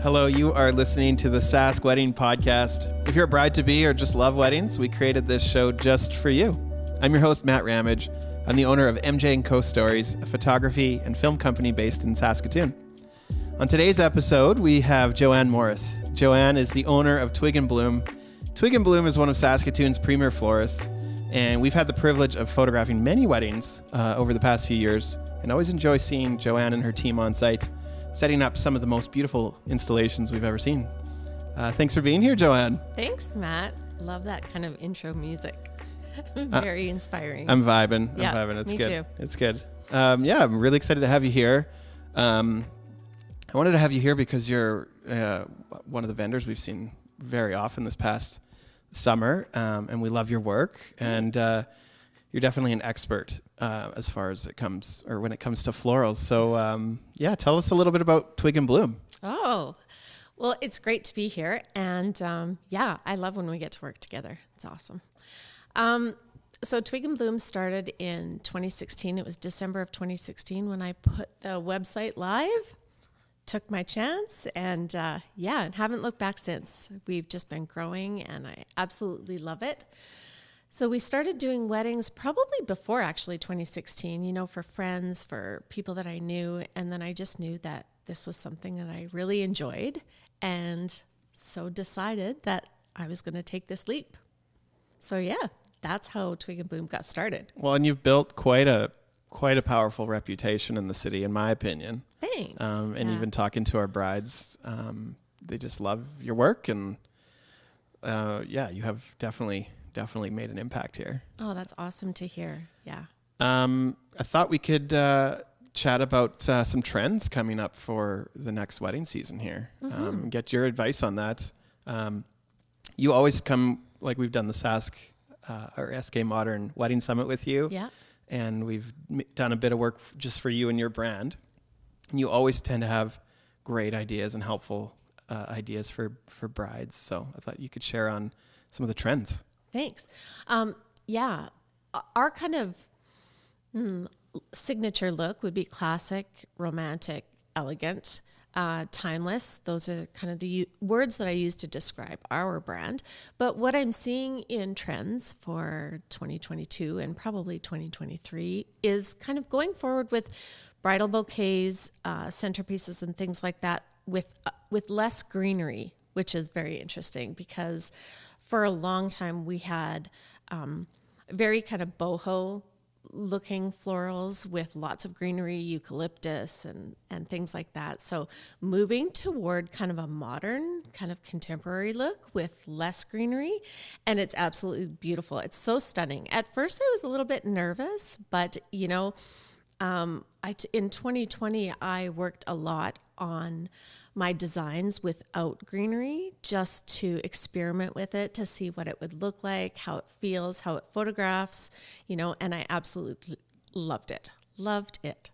Hello, you are listening to the Sask Wedding Podcast. If you're a bride-to-be or just love weddings, we created this show just for you. I'm your host, Matt Ramage. I'm the owner of MJ&Co Stories, a photography and film company based in Saskatoon. On today's episode, we have Joanne Morris. Joanne is the owner of Twig and Bloom. Twig and Bloom is one of Saskatoon's premier florists, and we've had the privilege of photographing many weddings over the past few years, and always enjoy seeing Joanne and her team on site, setting up some of the most beautiful installations we've ever seen. Thanks for being here, Joanne. Thanks, Matt. Love that kind of intro music. Very inspiring. I'm vibing. It's me good. Too. It's good. I'm really excited to have you here. I wanted to have you here because you're one of the vendors we've seen very often this past summer, and we love your work. And you're definitely an expert as far as when it comes to florals. So tell us a little bit about Twig and Bloom. Oh, well, it's great to be here. And I love when we get to work together. It's awesome. So Twig and Bloom started in 2016. It was December of 2016 when I put the website live, took my chance, and haven't looked back since. We've just been growing, and I absolutely love it. So we started doing weddings probably before actually 2016, for friends, for people that I knew. And then I just knew that this was something that I really enjoyed, and so decided that I was going to take this leap. So that's how Twig and Bloom got started. Well, and you've built quite a powerful reputation in the city, in my opinion. Thanks. And even talking to our brides, they just love your work, and you have definitely made an impact here. Oh, that's awesome to hear. Yeah. I thought we could chat about some trends coming up for the next wedding season here. Get your advice on that. You always come, like we've done the Sask or SK Modern Wedding Summit with you. Yeah. And we've done a bit of work just for you and your brand. And you always tend to have great ideas and helpful ideas for brides. So I thought you could share on some of the trends. Thanks. Our kind of signature look would be classic, romantic, elegant, timeless. Those are kind of the words that I use to describe our brand. But what I'm seeing in trends for 2022 and probably 2023 is kind of going forward with bridal bouquets, centerpieces, and things like that with less greenery, which is very interesting because for a long time, we had very kind of boho looking florals with lots of greenery, eucalyptus and things like that. So moving toward kind of a modern, kind of contemporary look with less greenery, and it's absolutely beautiful. It's so stunning. At first, I was a little bit nervous, but in 2020, I worked a lot on my designs without greenery just to experiment with it, to see what it would look like, how it feels, how it photographs, and I absolutely loved it. Loved it.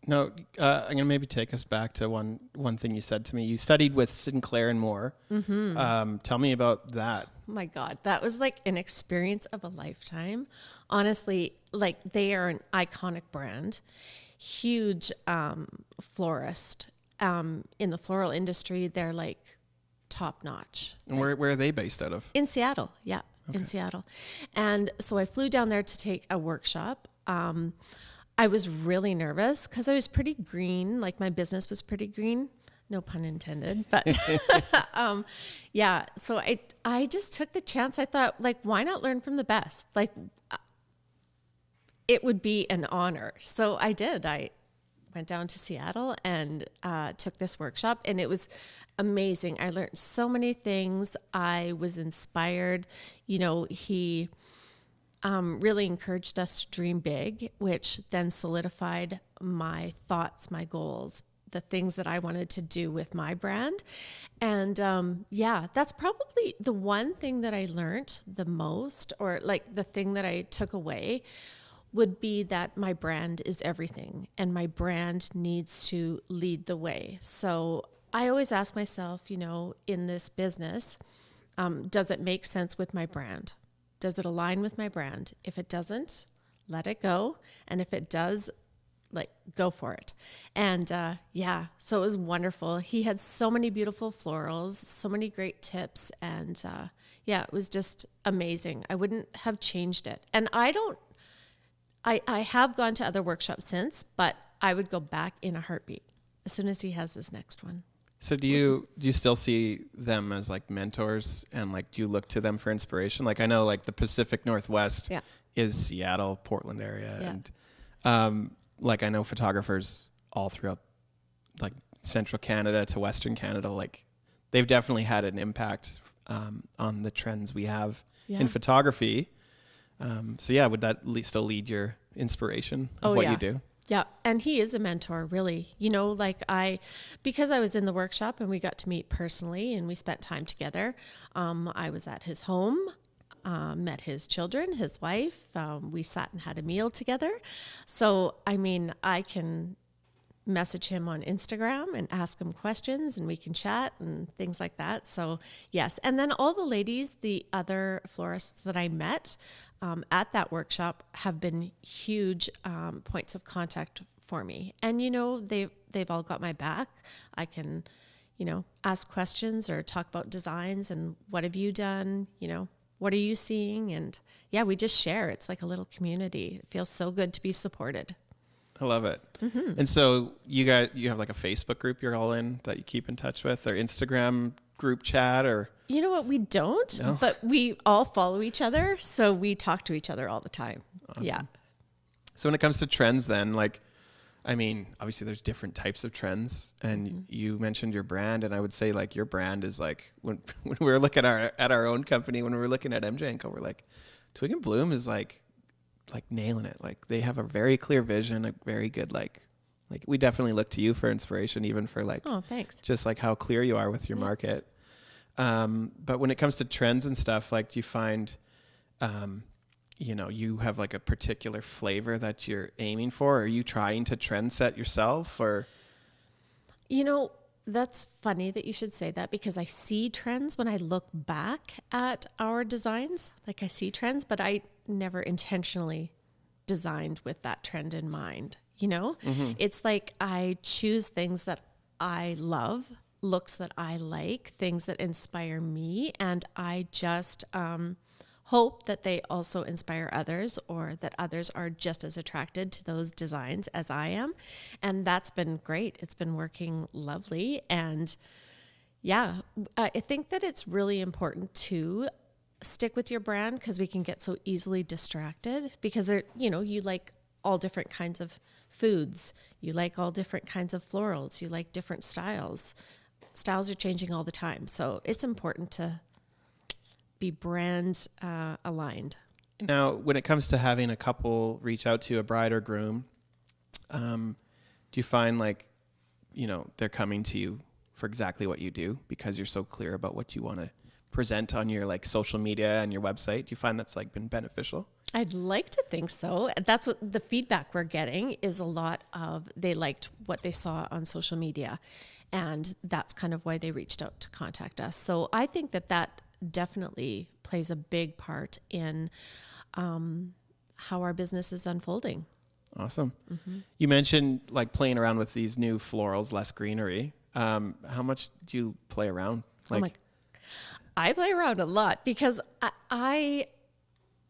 Now, I'm going to maybe take us back to one thing you said to me. You studied with Sinclair and Moore. Mm-hmm. Tell me about that. Oh my God, that was like an experience of a lifetime. Honestly, like they are an iconic brand, huge florist. In the floral industry, they're like top notch. And where are they based out of? In Seattle. Yeah. Okay. In Seattle. And so I flew down there to take a workshop. I was really nervous because I was pretty green. Like my business was pretty green. No pun intended, but So I just took the chance. I thought, like, why not learn from the best? Like, it would be an honor. So I did. I went down to Seattle and took this workshop, and it was amazing. I learned so many things. I was inspired. He really encouraged us to dream big, which then solidified my thoughts, my goals, the things that I wanted to do with my brand. And that's probably the one thing that I learned the most, or like the thing that I took away would be that my brand is everything and my brand needs to lead the way. So I always ask myself, in this business, does it make sense with my brand? Does it align with my brand? If it doesn't, let it go. And if it does, like go for it. And so it was wonderful. He had so many beautiful florals, so many great tips, and it was just amazing. I wouldn't have changed it. And I have gone to other workshops since, but I would go back in a heartbeat as soon as he has his next one. So do you still see them as like mentors, and like do you look to them for inspiration? Like I know like the Pacific Northwest is Seattle, Portland area, and like I know photographers all throughout like Central Canada to Western Canada, like they've definitely had an impact on the trends we have in photography. Would that still lead your inspiration of what you do? Yeah. And he is a mentor, really. You know, like because I was in the workshop and we got to meet personally and we spent time together. I was at his home, met his children, his wife. We sat and had a meal together. So, I mean, I can message him on Instagram and ask him questions and we can chat and things like that. So, yes. And then all the ladies, the other florists that I met, at that workshop have been huge points of contact for me. And, you know, they've all got my back. I can, you know, ask questions or talk about designs and what have you done? You know, what are you seeing? And we just share. It's like a little community. It feels so good to be supported. I love it. Mm-hmm. And so you have like a Facebook group you're all in that you keep in touch with, or Instagram group chat, or... You know what? We don't, but we all follow each other. So we talk to each other all the time. Awesome. Yeah. So when it comes to trends then, like, I mean, obviously there's different types of trends, and you mentioned your brand, and I would say like your brand is like, when we were looking at our own company, when we were looking at MJ&Co, we're like, Twig and Bloom is like nailing it. Like they have a very clear vision, a very good, like we definitely look to you for inspiration, even for like, oh, thanks. Just like how clear you are with your market. But when it comes to trends and stuff, like do you find, you know, you have like a particular flavor that you're aiming for? Are you trying to trend set yourself, or? You know, that's funny that you should say that, because I see trends when I look back at our designs. Like I see trends, but I never intentionally designed with that trend in mind. You know, It's like I choose things that I love, looks that I like, things that inspire me, and I just hope that they also inspire others, or that others are just as attracted to those designs as I am. And that's been great. It's been working lovely. And I think that it's really important to stick with your brand, because we can get so easily distracted, because you like all different kinds of foods, you like all different kinds of florals, you like different styles. Styles are changing all the time. So it's important to be brand aligned. Now, when it comes to having a couple reach out to a bride or groom, do you find like, you know, they're coming to you for exactly what you do because you're so clear about what you want to present on your like social media and your website? Do you find that's like been beneficial? I'd like to think so. That's what the feedback we're getting is, a lot of they liked what they saw on social media. And that's kind of why they reached out to contact us. So I think that definitely plays a big part in how our business is unfolding. Awesome. Mm-hmm. You mentioned like playing around with these new florals, less greenery. How much do you play around? Like, I play around a lot, because I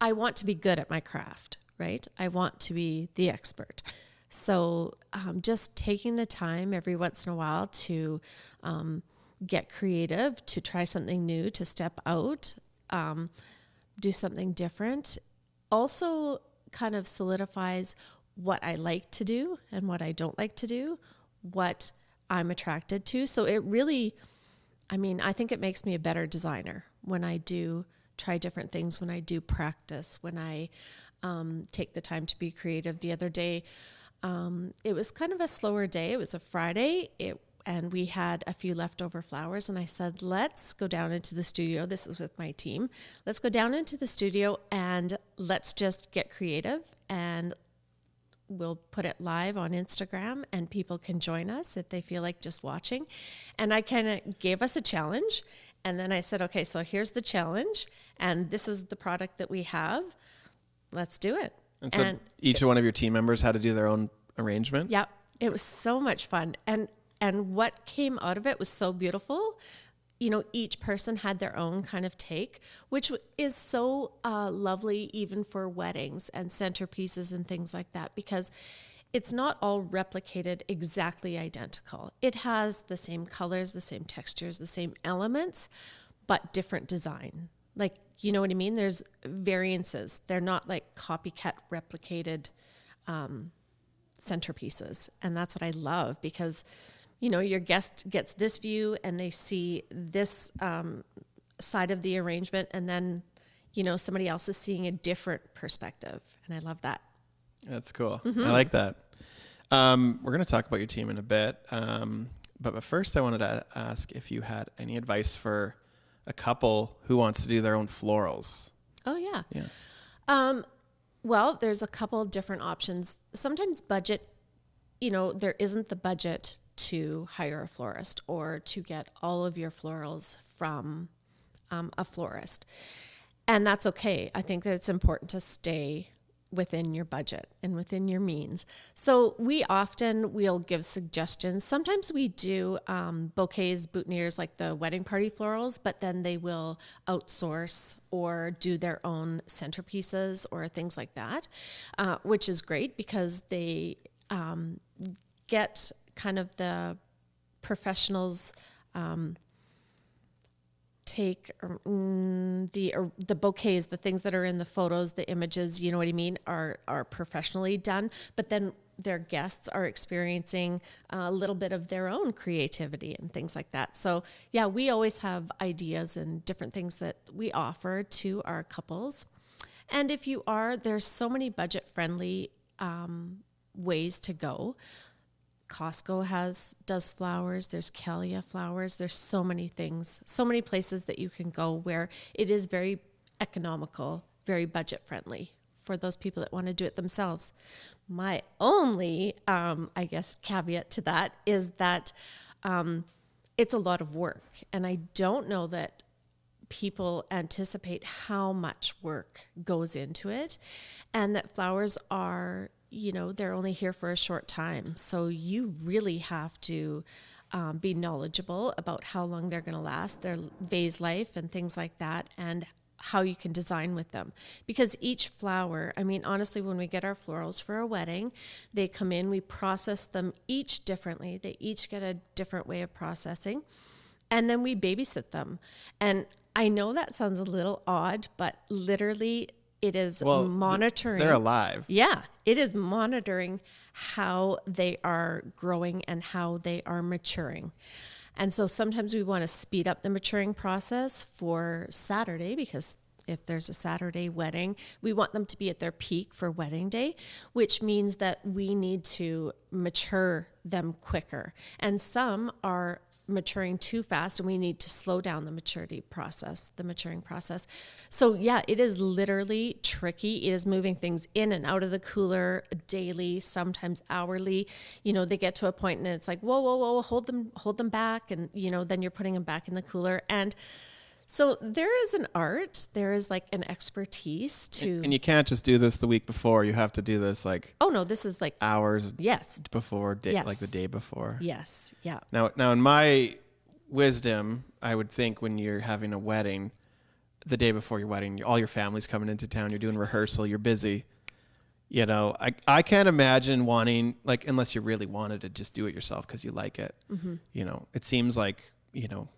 want to be good at my craft, right? I want to be the expert. So just taking the time every once in a while to get creative, to try something new, to step out, do something different, also kind of solidifies what I like to do and what I don't like to do, what I'm attracted to. So it really, I think it makes me a better designer when I do try different things, when I do practice, when I take the time to be creative. The other day, it was kind of a slower day. It was a Friday, and we had a few leftover flowers, and I said, let's go down into the studio. This is with my team. Let's go down into the studio and let's just get creative, and we'll put it live on Instagram, and people can join us if they feel like just watching. And I kind of gave us a challenge, and then I said, okay, so here's the challenge, and this is the product that we have. Let's do it. And so each one of your team members had to do their own arrangement. Yep. It was so much fun. And what came out of it was so beautiful. You know, each person had their own kind of take, which is so lovely even for weddings and centerpieces and things like that, because it's not all replicated exactly identical. It has the same colors, the same textures, the same elements, but different design. Like, you know what I mean? There's variances. They're not like copycat replicated centerpieces. And that's what I love, because you know, your guest gets this view and they see this side of the arrangement, and then, you know, somebody else is seeing a different perspective. And I love that. That's cool. I like that. We're going to talk about your team in a bit. But first I wanted to ask if you had any advice for a couple who wants to do their own florals. Oh, yeah. Yeah. Well, there's a couple different options. Sometimes budget, you know, there isn't the budget to hire a florist or to get all of your florals from a florist. And that's okay. I think that it's important to stay within your budget and within your means. So we'll give suggestions. Sometimes we do bouquets, boutonnieres, like the wedding party florals, but then they will outsource or do their own centerpieces or things like that, which is great because they get kind of the professionals take the bouquets, the things that are in the photos, the images, you know what I mean, are professionally done, but then their guests are experiencing a little bit of their own creativity and things like that. So yeah, we always have ideas and different things that we offer to our couples. And if you there's so many budget friendly ways to go. Costco does flowers. There's Calia flowers. There's so many things, so many places that you can go where it is very economical, very budget friendly for those people that want to do it themselves. My only, I guess, caveat to that is that it's a lot of work. And I don't know that people anticipate how much work goes into it, and that flowers are, you know, they're only here for a short time. So you really have to be knowledgeable about how long they're going to last, their vase life and things like that, and how you can design with them. Because each flower, I mean, honestly, when we get our florals for a wedding, they come in, we process them each differently. They each get a different way of processing. And then we babysit them. And I know that sounds a little odd, but literally it is monitoring. They're alive. Yeah, it is monitoring how they are growing and how they are maturing. And so sometimes we want to speed up the maturing process for Saturday, because if there's a Saturday wedding, we want them to be at their peak for wedding day, which means that we need to mature them quicker. And some are maturing too fast, and we need to slow down the maturing process. So yeah, it is literally tricky. It is moving things in and out of the cooler daily, sometimes hourly. You know, they get to a point and it's like, whoa, hold them back. And, you know, then you're putting them back in the cooler. And so there is an art, there is like an expertise to... And you can't just do this the week before. You have to do this like... Oh no, this is like... Hours yes. Before, yes. Like the day before. Yes, yeah. Now in my wisdom, I would think when you're having a wedding, the day before your wedding, all your family's coming into town, you're doing rehearsal, you're busy. You know, I can't imagine wanting, like, unless you really wanted to just do it yourself because you like it. Mm-hmm. You know, it seems like, you know,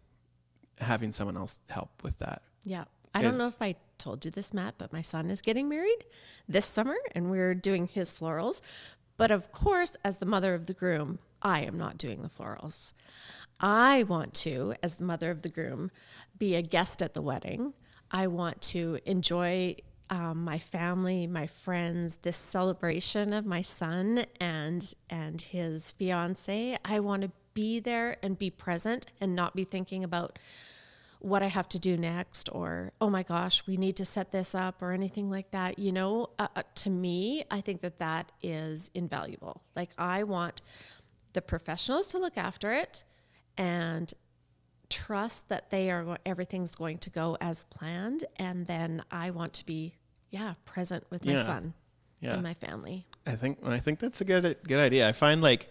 having someone else help with that. Yeah. I don't know if I told you this, Matt, but my son is getting married this summer and we're doing his florals. But of course, as the mother of the groom, I am not doing the florals. I want to, as the mother of the groom, be a guest at the wedding. I want to enjoy my family, my friends, this celebration of my son and his fiance. I want to be there and be present and not be thinking about what I have to do next, or, oh my gosh, we need to set this up, or anything like that. You know, to me, I think that is invaluable. Like, I want the professionals to look after it and trust that everything's going to go as planned. And then I want to be, present with my son. than my family. I think that's a good idea. I find like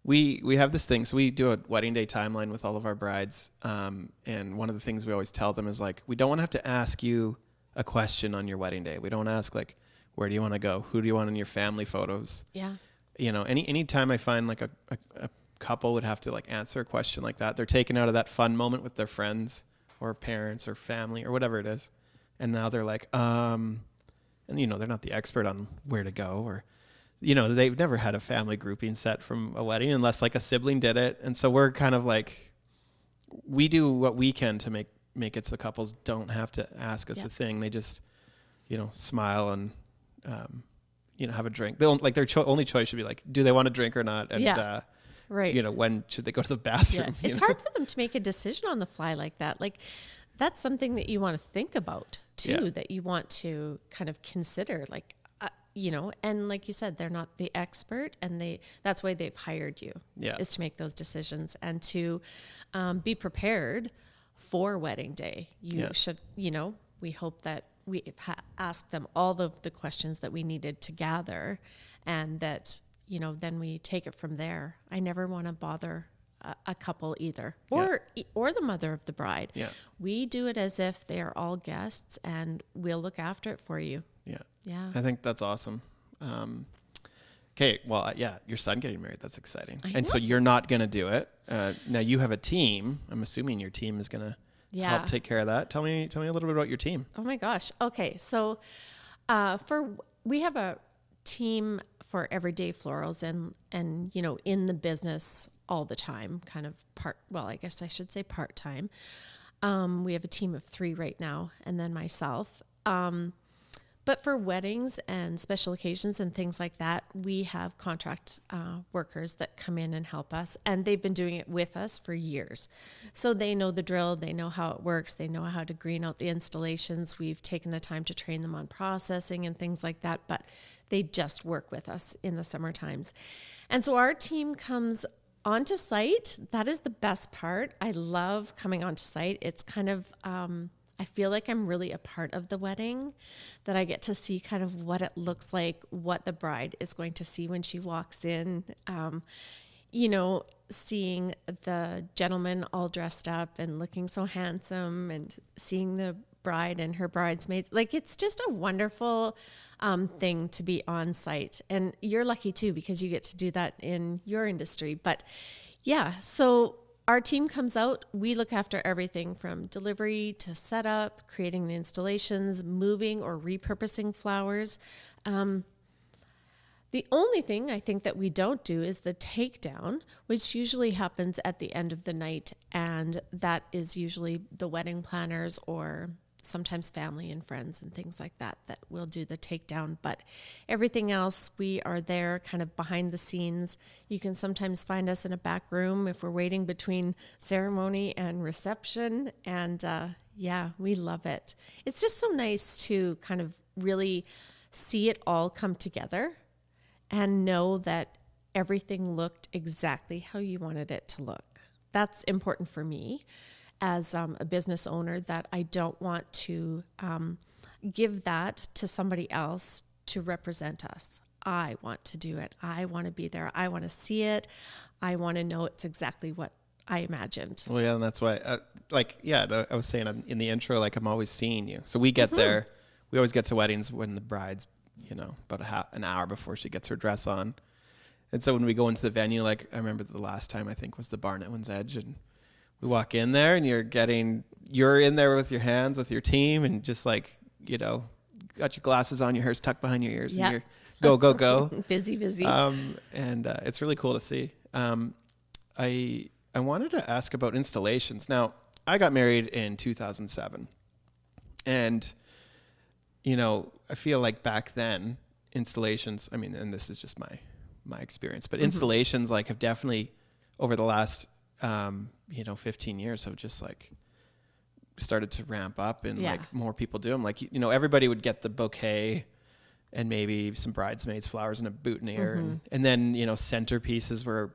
we have this thing. So we do a wedding day timeline with all of our brides. And one of the things we always tell them is like, we don't want to have to ask you a question on your wedding day. We don't ask like, where do you want to go? Who do you want in your family photos? Yeah. You know, any time I find like a couple would have to like answer a question like that, they're taken out of that fun moment with their friends or parents or family or whatever it is. And now they're like, and you know, they're not the expert on where to go, or, you know, they've never had a family grouping set from a wedding unless like a sibling did it. And so we're kind of like, we do what we can to make it so couples don't have to ask us a thing. They just, you know, smile and, you know, have a drink. They'll like their only choice should be like, do they want a drink or not? And, right. You know, when should they go to the bathroom? Yeah. It's hard for them to make a decision on the fly like that. Like that's something that you want to think about too, that you want to kind of consider, like, you know, and like you said, they're not the expert, and that's why they've hired you, is to make those decisions and to be prepared for wedding day. You should, you know, we hope that we asked them all of the questions that we needed to gather, and that, you know, then we take it from there. I never want to bother a couple either, or the mother of the bride. Yeah. We do it as if they are all guests, and we'll look after it for you. Yeah. Yeah. I think that's awesome. Okay. Well, your son getting married, that's exciting. I and know. So you're not going to do it. Now you have a team. I'm assuming your team is going to help take care of that. Tell me a little bit about your team. Oh my gosh. Okay. So, we have a team for everyday florals and, you know, in the business all the time, kind of I guess I should say part-time. We have a team of 3 right now, and then myself. But for weddings and special occasions and things like that, we have contract workers that come in and help us, and they've been doing it with us for years. So they know the drill, they know how it works, they know how to green out the installations. We've taken the time to train them on processing and things like that, but they just work with us in the summer times. And so our team comes onto site. That is the best part. I love coming onto site. It's kind of, I feel like I'm really a part of the wedding, that I get to see kind of what it looks like, what the bride is going to see when she walks in. You know, seeing the gentleman all dressed up and looking so handsome, and seeing the bride and her bridesmaids. Like, it's just a wonderful thing to be on site. And you're lucky too, because you get to do that in your industry. But yeah, so our team comes out, we look after everything from delivery to setup, creating the installations, moving or repurposing flowers. The only thing I think that we don't do is the takedown, which usually happens at the end of the night. And that is usually the wedding planners, or sometimes family and friends and things like that will do the takedown. But everything else, we are there kind of behind the scenes. You can sometimes find us in a back room if we're waiting between ceremony and reception. And we love it. It's just so nice to kind of really see it all come together and know that everything looked exactly how you wanted it to look. That's important for me as a business owner, that I don't want to give that to somebody else to represent us. I want to do it. I want to be there. I want to see it. I want to know it's exactly what I imagined. Well, yeah, and that's why, I was saying in the intro, like, I'm always seeing you. So we get there. We always get to weddings when the bride's, you know, about an hour before she gets her dress on. And so when we go into the venue, like, I remember the last time, I think, was the barn at Wind's Edge, and we walk in there, and you're in there with your hands, with your team, and just like, you know, got your glasses on, your hair's tucked behind your ears, and you're go. busy. And it's really cool to see. I wanted to ask about installations. Now, I got married in 2007, and, you know, I feel like back then installations, I mean, and this is just my experience, but installations like have definitely over the last 15 years have just like started to ramp up, and like more people do them. Like, you know, everybody would get the bouquet and maybe some bridesmaids flowers and a boutonniere, and then, you know, centerpieces were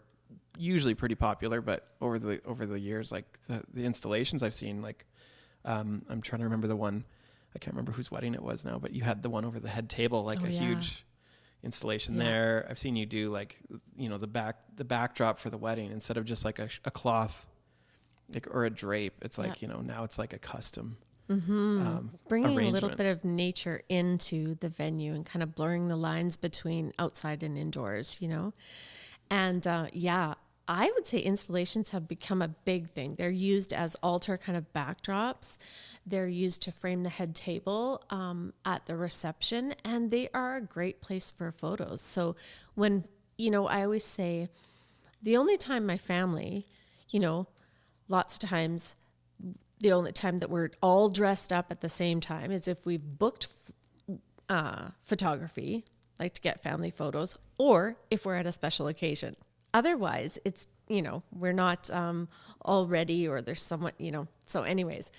usually pretty popular, but over the years, like the installations I've seen, like I'm trying to remember the one, I can't remember whose wedding it was now, but you had the one over the head table, like huge installation there. I've seen you do like, you know, the backdrop for the wedding instead of just like a cloth like, or a drape. It's like, you know, now it's like a custom bringing a little bit of nature into the venue and kind of blurring the lines between outside and indoors, you know? And I would say installations have become a big thing. They're used as altar kind of backdrops. They're used to frame the head table at the reception, and they are a great place for photos. So when, you know, I always say the only time my family, you know, lots of times, the only time that we're all dressed up at the same time is if we've booked photography, like to get family photos, or if we're at a special occasion. Otherwise, it's, you know, we're not all ready or there's someone, you know. So anyways,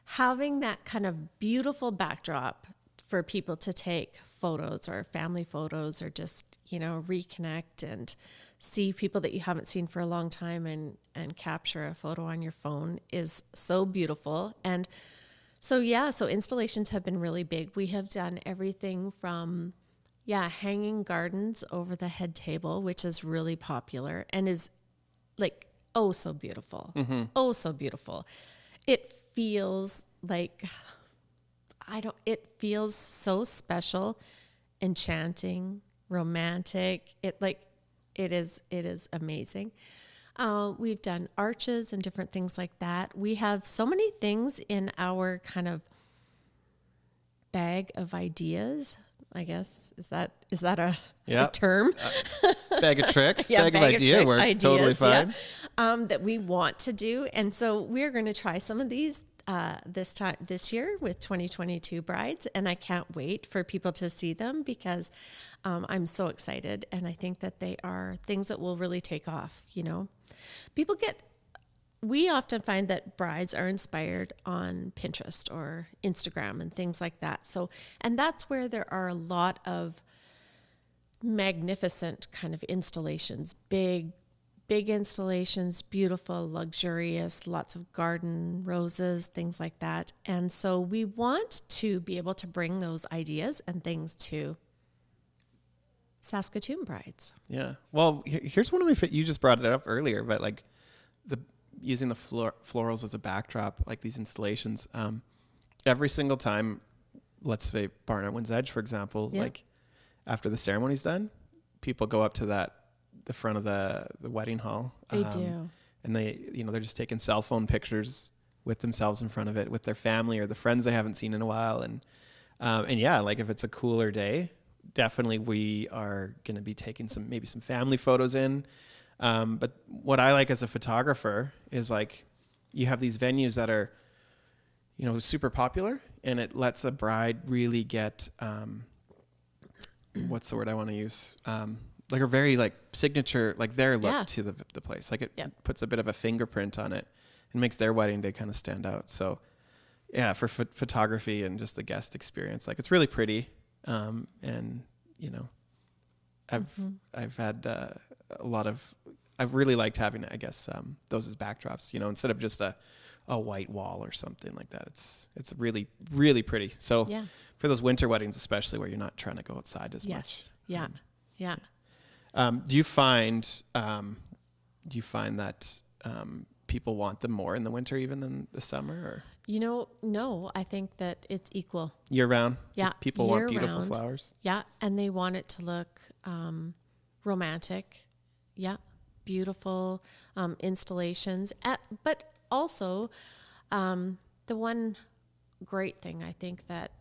having that kind of beautiful backdrop for people to take photos or family photos or just, you know, reconnect and see people that you haven't seen for a long time and capture a photo on your phone is so beautiful. And so, so installations have been really big. We have done everything from, hanging gardens over the head table, which is really popular and is like, oh, so beautiful. Oh, so beautiful. It feels like, it feels so special, enchanting, romantic. It is amazing. We've done arches and different things like that. We have so many things in our kind of bag of ideas, I guess. Is that a term? Bag of tricks, bag of ideas works totally fine. That we want to do. And so we're going to try some of these this year with 2022 brides, and I can't wait for people to see them because I'm so excited, and I think that they are things that will really take off. You know, we often find that brides are inspired on Pinterest or Instagram and things like that. So, and that's where there are a lot of magnificent kind of installations, big installations, beautiful, luxurious, lots of garden, roses, things like that. And so we want to be able to bring those ideas and things to Saskatoon brides. Yeah. Well, here's one of my, you just brought it up earlier, but like using the florals as a backdrop, like these installations, every single time, let's say Barn at Wind's Edge, for example, like after the ceremony's done, people go up to the front of the wedding hall. They do. And they, you know, they're just taking cell phone pictures with themselves in front of it, with their family or the friends they haven't seen in a while. And like if it's a cooler day, definitely we are going to be taking maybe some family photos in. But what I like as a photographer is like, you have these venues that are, you know, super popular, and it lets a bride really get, what's the word I want to use? Like a very like signature, like their look to the place. Like it puts a bit of a fingerprint on it and makes their wedding day kind of stand out. So yeah, for photography and just the guest experience, like it's really pretty. And you know, I've had I've really liked having, I guess, those as backdrops, you know, instead of just a white wall or something like that. It's really, really pretty. So for those winter weddings, especially where you're not trying to go outside as much. Yeah. Do you find that people want them more in the winter even than the summer? Or? You know, no, I think that it's equal. Year round? Yeah. Just people want beautiful flowers? Yeah, and they want it to look romantic. Yeah, beautiful installations. But also, the one great thing I think that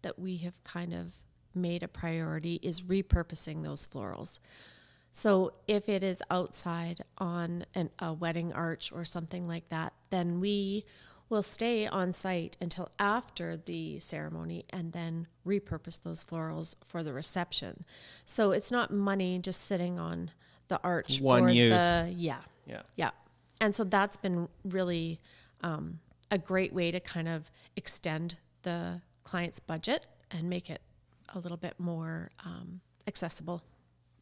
that we have kind of made a priority is repurposing those florals. So if it is outside on a wedding arch or something like that, then we will stay on site until after the ceremony and then repurpose those florals for the reception. So it's not money just sitting on the arch. One use. Yeah. And so that's been really a great way to kind of extend the client's budget and make it a little bit more accessible.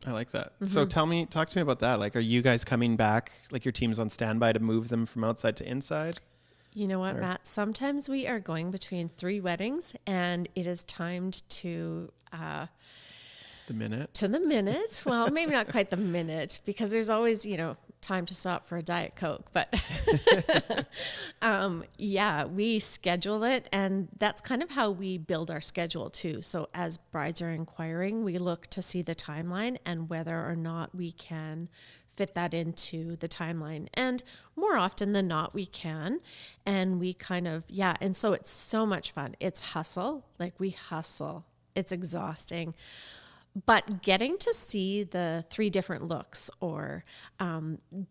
I like that. So talk to me about that. Like, are you guys coming back, like your team's on standby to move them from outside to inside? You know what, Matt? Sometimes we are going between 3 weddings and it is timed to The minute? To the minute. Well, maybe not quite the minute, because there's always, time to stop for a Diet Coke. But we schedule it. And that's kind of how we build our schedule too. So as brides are inquiring, we look to see the timeline and whether or not we can fit that into the timeline. And more often than not, we can. And we kind of, and so it's so much fun. It's hustle. Like, we hustle. It's exhausting. But getting to see the 3 different looks, or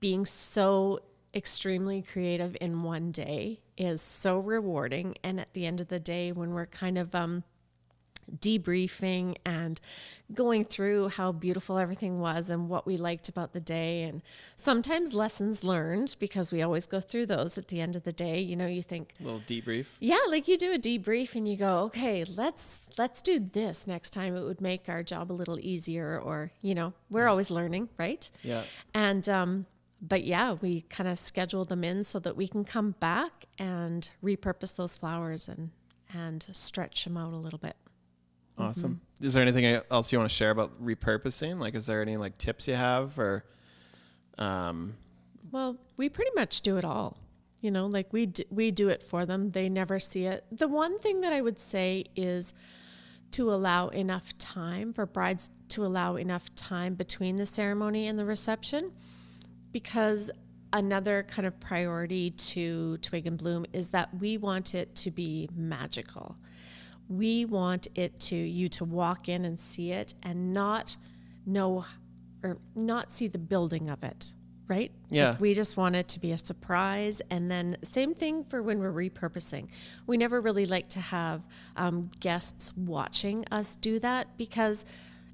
being so extremely creative in one day, is so rewarding. And at the end of the day, when we're kind of debriefing and going through how beautiful everything was and what we liked about the day, and sometimes lessons learned, because we always go through those at the end of the day. You think a little debrief. Yeah, like you do a debrief and you go, okay, let's do this next time. It would make our job a little easier, or we're always learning, right? Yeah. And but we kind of schedule them in so that we can come back and repurpose those flowers and stretch them out a little bit. Awesome. Mm-hmm. Is there anything else you want to share about repurposing? Like, is there any tips you have, or? Well, we pretty much do it all. We do it for them. They never see it. The one thing that I would say is to allow enough time for brides, to allow enough time between the ceremony and the reception, because another kind of priority to Twig and Bloom is that we want it to be magical. We want you to walk in and see it and not know or not see the building of it, right? Yeah. We just want it to be a surprise. And then same thing for when we're repurposing. We never really like to have guests watching us do that, because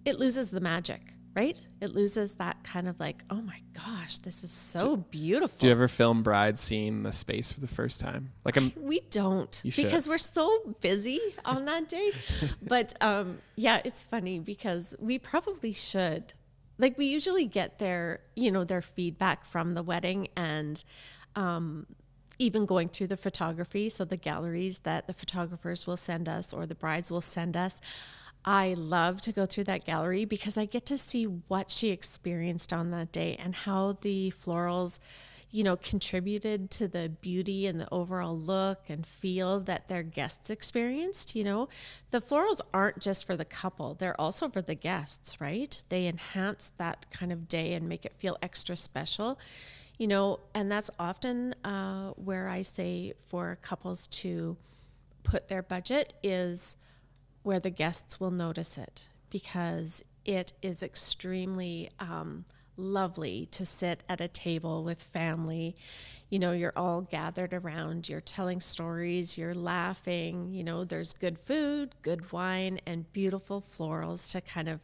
it loses the magic, right? It loses that kind of oh my gosh, this is so beautiful. Do you ever film brides seeing the space for the first time? We don't, because we're so busy on that day. But it's funny, because we probably should. We usually get their feedback from the wedding, and even going through the photography. So the galleries that the photographers will send us, or the brides will send us. I love to go through that gallery, because I get to see what she experienced on that day and how the florals, contributed to the beauty and the overall look and feel that their guests experienced. The florals aren't just for the couple, they're also for the guests, right? They enhance that kind of day and make it feel extra special, and that's often where I say for couples to put their budget is where the guests will notice it, because it is extremely lovely to sit at a table with family. You're all gathered around, you're telling stories, you're laughing, there's good food, good wine, and beautiful florals to kind of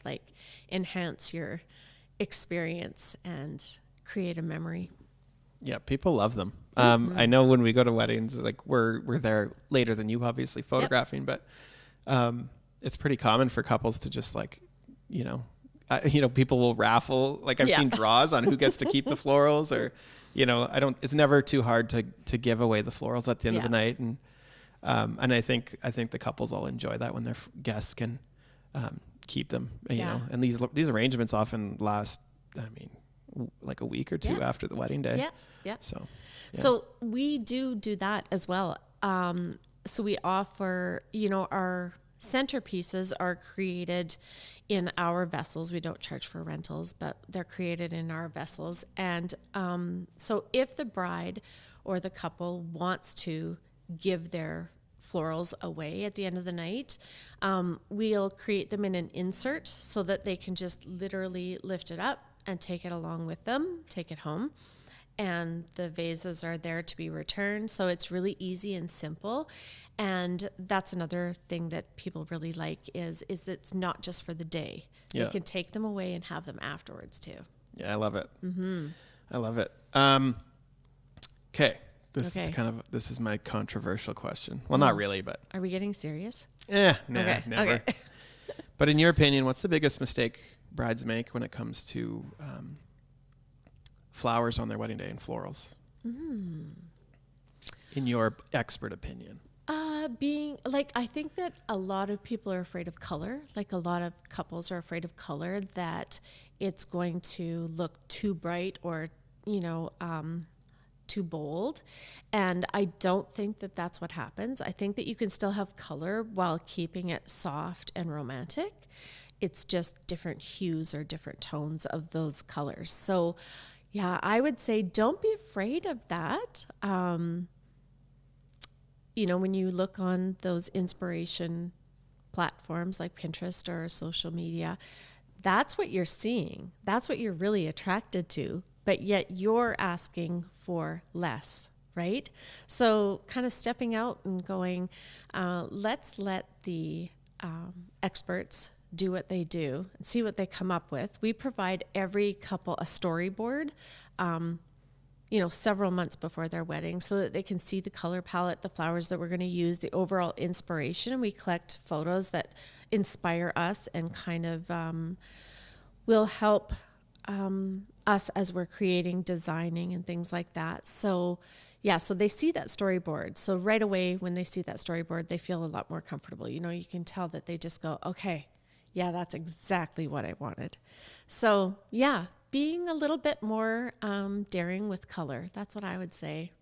enhance your experience and create a memory. Yeah, people love them. I know when we go to weddings, we're there later than you, obviously, photographing, but it's pretty common for couples to just people will raffle. I've seen draws on who gets to keep the florals, or, it's never too hard to give away the florals at the end of the night. And I think the couples all enjoy that when their guests can keep them, you know, and these arrangements often last, a week or two after the wedding day. Yeah. So we do that as well. So we offer, our centerpieces are created in our vessels. We don't charge for rentals, but they're created in our vessels. And so if the bride or the couple wants to give their florals away at the end of the night, we'll create them in an insert so that they can just literally lift it up and take it along with them, take it home. And the vases are there to be returned. So it's really easy and simple. And that's another thing that people really like is it's not just for the day. Yeah. You can take them away and have them afterwards too. Yeah, I love it. Mm-hmm. I love it. Okay. This is my controversial question. Well, not really, but. Are we getting serious? Never. Okay. But in your opinion, what's the biggest mistake brides make when it comes to flowers on their wedding day and florals? In your expert opinion. being like, I think that a lot of people are afraid of color. Like a lot of couples are afraid of color, that it's going to look too bright or, too bold. And I don't think that that's what happens. I think that you can still have color while keeping it soft and romantic. It's just different hues or different tones of those colors. So yeah, I would say don't be afraid of that. When you look on those inspiration platforms like Pinterest or social media, that's what you're seeing. That's what you're really attracted to. But yet you're asking for less, right? So kind of stepping out and going, let's let the experts do what they do and see what they come up with. We provide every couple a storyboard, several months before their wedding so that they can see the color palette, the flowers that we're going to use, the overall inspiration. We collect photos that inspire us and kind of will help us as we're creating, designing, and things like that. So yeah, so they see that storyboard. So right away when they see that storyboard, they feel a lot more comfortable. You can tell that they just go, okay, yeah, that's exactly what I wanted. So yeah, being a little bit more daring with color. That's what I would say.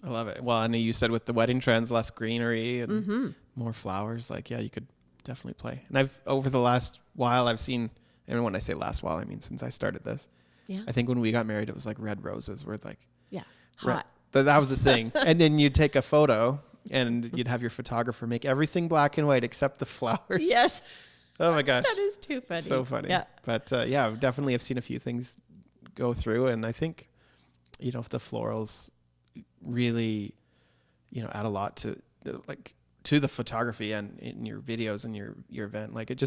I love it. Well, I know you said with the wedding trends, less greenery and more flowers. Like, yeah, you could definitely play. And over the last while, I've seen, and when I say last while, I mean since I started this. Yeah. I think when we got married, it was like red roses were like, yeah, hot. That was the thing. And then you'd take a photo and you'd have your photographer make everything black and white except the flowers. Yes. Oh my gosh. That is too funny. So funny. Yeah. But yeah, definitely have seen a few things go through. And I think, if the florals really, add a lot to the photography and in your videos and your event, like it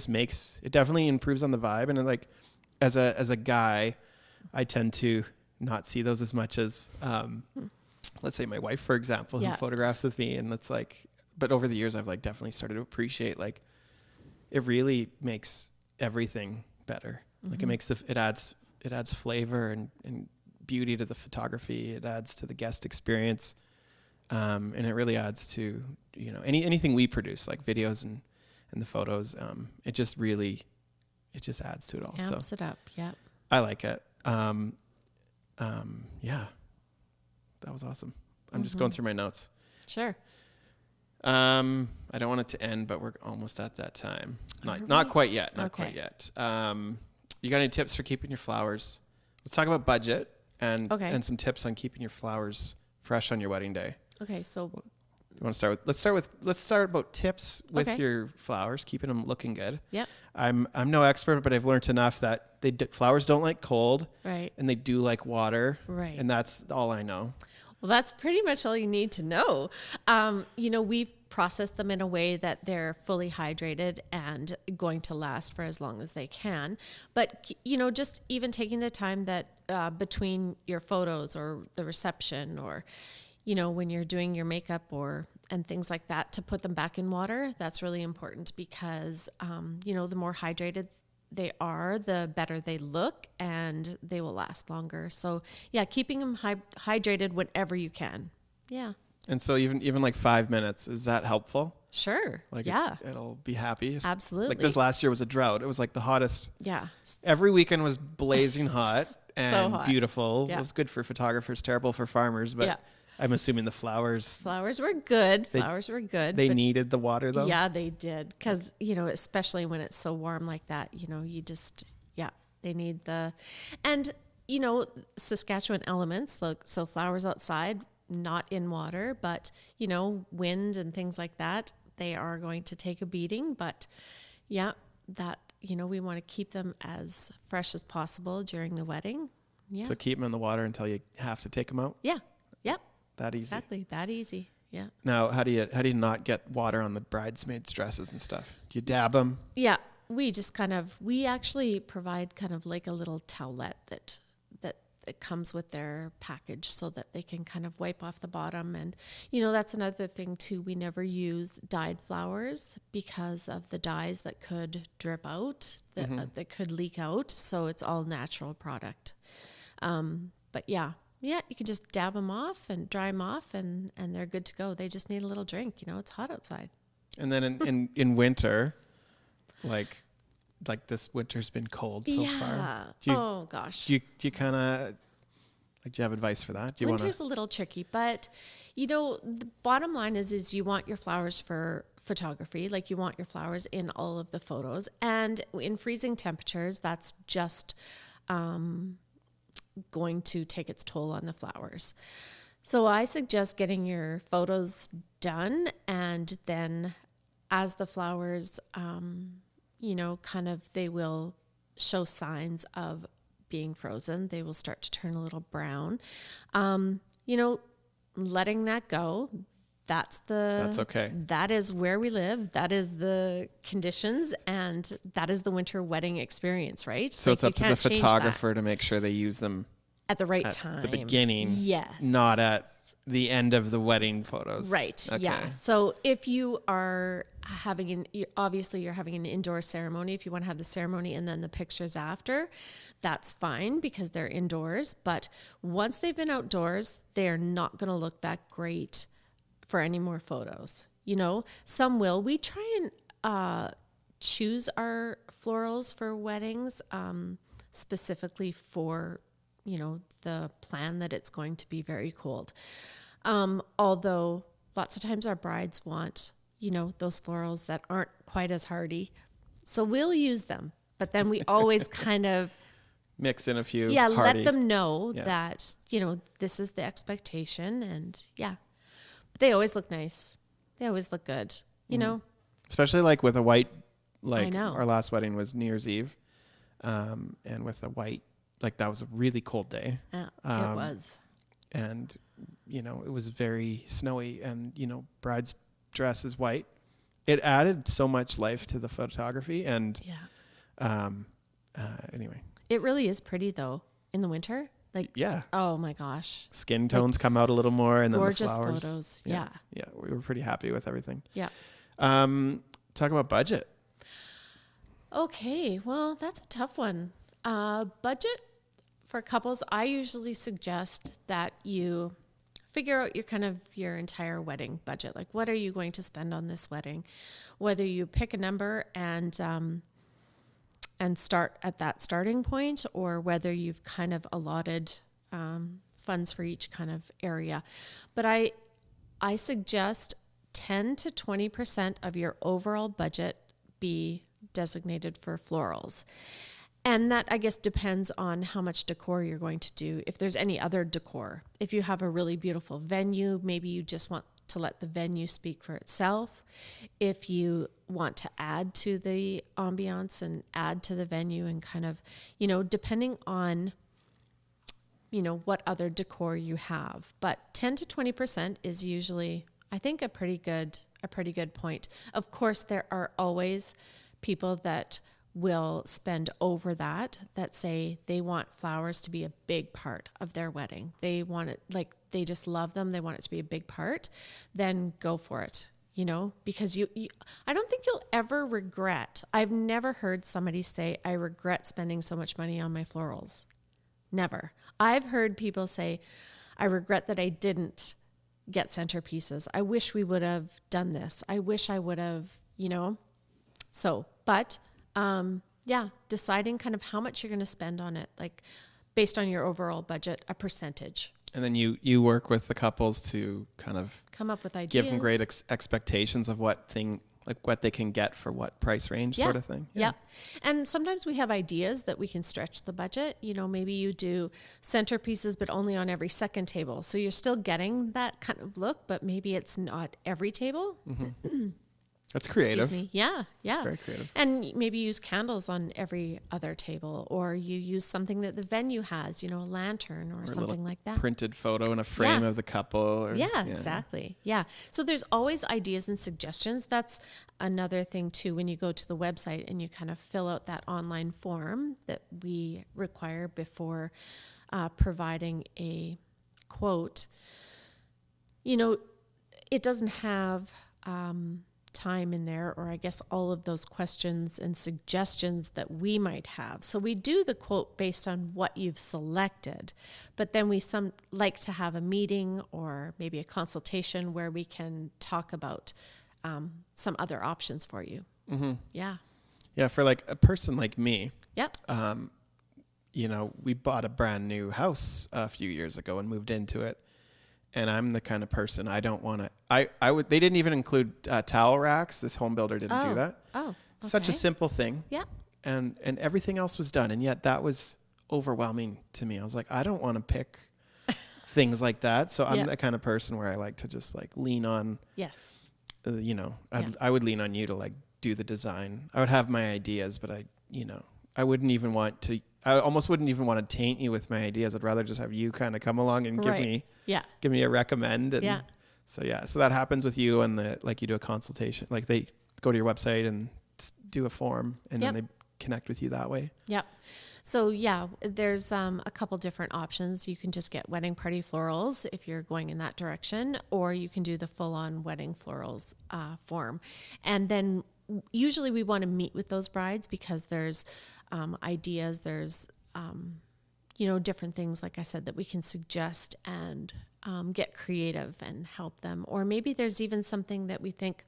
definitely improves on the vibe. And like, as a guy, I tend to not see those as much as, let's say my wife, for example, who photographs with me. And it's like, but over the years, I've like definitely started to appreciate, like, it really makes everything better. Like it adds flavor and beauty to the photography. It adds to the guest experience. And it really adds to, anything we produce, like videos and the photos. It just adds to it all. Amps it up. Yeah. I like it. Yeah, that was awesome. I'm just going through my notes. Sure. I don't want it to end, but we're almost at that time. Not quite yet. Not quite yet. You got any tips for keeping your flowers? Let's talk about budget and some tips on keeping your flowers fresh on your wedding day. Okay, so you want to start with? Let's start about tips with your flowers, keeping them looking good. Yeah. I'm no expert, but I've learned enough that flowers don't like cold, right? And they do like water, right? And that's all I know. Well, that's pretty much all you need to know. We've processed them in a way that they're fully hydrated and going to last for as long as they can. But, just even taking the time that between your photos or the reception or, when you're doing your makeup and things like that, to put them back in water, that's really important because, the more hydrated they are, the better they look and they will last longer. So yeah, keeping them hydrated whenever you can. Yeah. And so even like 5 minutes, is that helpful? Sure. Like yeah. It'll be happy. Absolutely. Like this last year was a drought. It was like the hottest. Yeah. Every weekend was blazing hot and so hot. Beautiful. Yeah. It was good for photographers, terrible for farmers, but yeah. I'm assuming the flowers were good. They needed the water though. Yeah, they did. Cause especially when it's so warm like that, they need and Saskatchewan elements, so flowers outside, not in water, but wind and things like that, they are going to take a beating, but yeah, that, we want to keep them as fresh as possible during the wedding. Yeah. So keep them in the water until you have to take them out. Yeah. Yep. That easy. Exactly. That easy. Yeah. Now, how do you not get water on the bridesmaids' dresses and stuff? Do you dab them? Yeah. We just we actually provide kind of like a little towelette that comes with their package so that they can kind of wipe off the bottom. And, that's another thing too. We never use dyed flowers because of the dyes that could drip out, that could leak out. So it's all natural product. But yeah. Yeah, you can just dab them off and dry them off, and they're good to go. They just need a little drink. You know, it's hot outside. And then in winter, like this winter's been cold so far. Oh gosh. Do you kind of do you have advice for that? Winter's a little tricky, but you know, the bottom line is you want your flowers for photography. Like, you want your flowers in all of the photos, and in freezing temperatures, that's just going to take its toll on the flowers. So I suggest getting your photos done, and then as the flowers, you know, kind of, they will show signs of being frozen. They will start to turn a little brown. You know, letting that go. That's okay. That is where we live. That is the conditions, and that is the winter wedding experience, right? So it's up to the photographer to make sure they use them at the right time. At the beginning. Yes. Not at the end of the wedding photos. Right. Okay. Yeah. So if you are having obviously you're having an indoor ceremony, if you want to have the ceremony and then the pictures after, that's fine because they're indoors. But once they've been outdoors, they are not going to look that great for any more photos. You know, some will. We try and choose our florals for weddings specifically for, you know, the plan that it's going to be very cold. Although lots of times our brides want, you know, those florals that aren't quite as hardy. So we'll use them, but then we always kind of mix in a few. Yeah. Hardy. Let them know that, you know, this is the expectation, and but they always look nice. They always look good, you know, especially like with a white, like I know. Our last wedding was New Year's Eve. And with a white, like that was a really cold day. It was. And, you know, it was very snowy, and, you know, bride's dress is white. It added so much life to the photography. And anyway. It really is pretty though in the winter. Like, yeah. Oh my gosh. Skin tones come out a little more, and then the flowers. Gorgeous photos. Yeah. Yeah. We were pretty happy with everything. Yeah. Talk about budget. Okay. Well, that's a tough one. Budget for couples, I usually suggest that you figure out your entire wedding budget. Like, what are you going to spend on this wedding? Whether you pick a number and start at that starting point, or whether you've kind of allotted funds for each kind of area. But I suggest 10 to 20% of your overall budget be designated for florals. And that, I guess, depends on how much decor you're going to do. If there's any other decor, if you have a really beautiful venue, maybe you just want to let the venue speak for itself. If you want to add to the ambiance and add to the venue, and kind of, you know, depending on, you know, what other decor you have. But 10 to 20% is usually, I think, a pretty good point. Of course, there are always people that will spend over that say they want flowers to be a big part of their wedding. They want it, like, they just love them. They want it to be a big part. Then go for it, you know, because you I don't think you'll ever regret. I've never heard somebody say, I regret spending so much money on my florals. Never. I've heard people say, I regret that I didn't get centerpieces. I wish we would have done this. I wish I would have, you know. So, but deciding kind of how much you're going to spend on it, like based on your overall budget, a percentage. And then you work with the couples to kind of come up with ideas, give them great expectations of what they can get for what price range, sort of thing. Yeah. And sometimes we have ideas that we can stretch the budget. You know, maybe you do centerpieces, but only on every second table. So you're still getting that kind of look, but maybe it's not every table. Mm-hmm. That's creative. Excuse me. Yeah. That's very creative. And maybe use candles on every other table, or you use something that the venue has, you know, a lantern or something like that. Printed photo in a frame of the couple. Or, exactly. Yeah. So there's always ideas and suggestions. That's another thing too, when you go to the website and you kind of fill out that online form that we require before providing a quote. You know, it doesn't have time in there, or I guess all of those questions and suggestions that we might have. So we do the quote based on what you've selected, but then we like to have a meeting or maybe a consultation where we can talk about some other options for you. Mm-hmm. Yeah. Yeah. For like a person like me, Yep. We bought a brand new house a few years ago and moved into it. And I'm the kind of person I don't want to, they didn't even include towel racks. This home builder didn't do that. Oh, okay. Such a simple thing. Yeah. And everything else was done. And yet that was overwhelming to me. I was like, I don't want to pick things like that. So I'm the kind of person where I like to just like lean on, yes. I would lean on you to like do the design. I would have my ideas, but I wouldn't even want to, I almost wouldn't even want to taint you with my ideas. I'd rather just have you kind of come along and give me a recommend. And so that happens with you, and you do a consultation, like they go to your website and do a form, and then they connect with you that way. Yep. So there's a couple different options. You can just get wedding party florals if you're going in that direction, or you can do the full-on wedding florals form. And then usually we want to meet with those brides because there's ideas, there's different things, like I said, that we can suggest and get creative and help them. Or maybe there's even something that we think,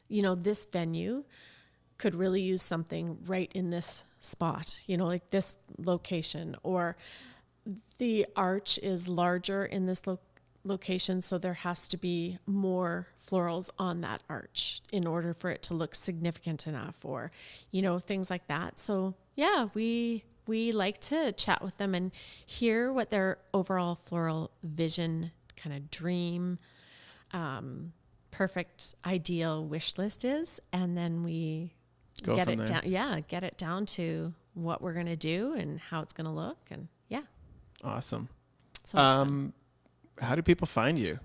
this venue could really use something right in this spot, like this location, or the arch is larger in this location, so there has to be more florals on that arch in order for it to look significant enough, or things like that. So we like to chat with them and hear what their overall floral vision, kind of dream, perfect ideal wish list is, and then we get it down to what we're going to do and how it's going to look. And awesome. So fun. How do people find you?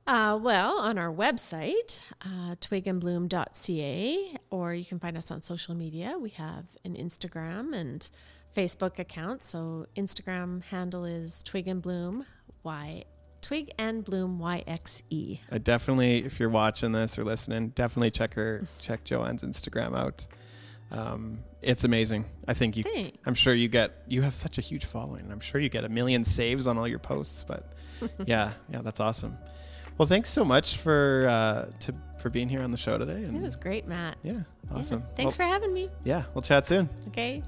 Well, on our website, twigandbloom.ca, or you can find us on social media. We have an Instagram and Facebook account. So Instagram handle is Twig and Bloom, Twig and Bloom YXE. I definitely, if you're watching this or listening, definitely check Joanne's Instagram out. It's amazing. I think I'm sure you have such a huge following. I'm sure you get 1 million saves on all your posts, but yeah, that's awesome. Well, thanks so much for being here on the show today. It was great, Matt. Yeah, awesome. Yeah, thanks for having me. Yeah, we'll chat soon. Okay.